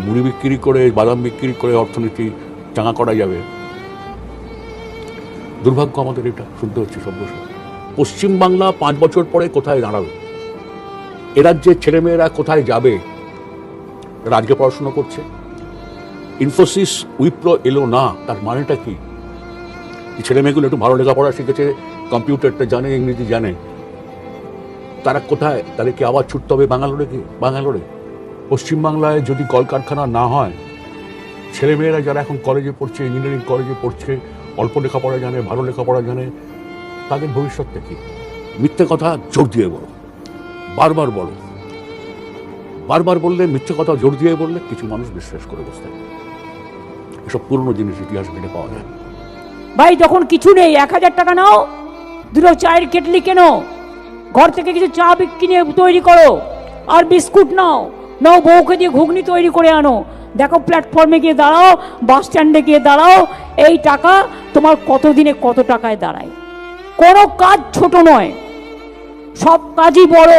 মুড়ি বিক্রি করে, বাদাম বিক্রি করে অর্থনীতি চাঙা করা যাবে। দুর্ভাগ্য আমাদের এটা শুনতে হচ্ছে সব বছর। পশ্চিমবাংলা 5 বছর পরে কোথায় দাঁড়াবে? এ রাজ্যের ছেলেমেয়েরা কোথায় যাবে? রাজ্যে পড়াশুনো করছে, ইনফোসিস উইপ্রো এলো না, তার মানেটা কি? ছেলেমেয়েগুলো একটু ভালো লেখাপড়া শিখেছে, কম্পিউটারটা জানে, ইংরেজি জানে, তারা কোথায়? তাদেরকে আবার ছুটতে হবে বাঙ্গালোরে। পশ্চিমবাংলায় যদি কলকারখানা না হয়, ছেলেমেয়েরা যারা এখন কলেজে পড়ছে, ইঞ্জিনিয়ারিং কলেজে পড়ছে, অল্প লেখাপড়া জানে, ভালো লেখাপড়া জানে, তাদের ভবিষ্যৎটা কি? মিথ্যে কথা জোর দিয়ে বলো, বারবার বলো, বারবার বললে, মিথ্যে কথা জোর দিয়ে বললে কিছু মানুষ বিশ্বাস করে বসতে। এসব পুরনো জিনিস ইতিহাস ঘেটে পাওয়া যায়। ভাই যখন কিছু নেই 1000 টাকা নাও, দুটো চায়ের কেটলি কেনো, ঘর থেকে কিছু চা কিনে তৈরি করো, আর বিস্কুট নাও, বউকে দিয়ে ঘুগনি তৈরি করে আনো, দেখো প্ল্যাটফর্মে গিয়ে দাঁড়াও, বাস স্ট্যান্ডে গিয়ে দাঁড়াও, এই টাকা তোমার কতদিনে কত টাকায় দাঁড়ায়। কোনো কাজ ছোট নয়, সব কাজই বড়।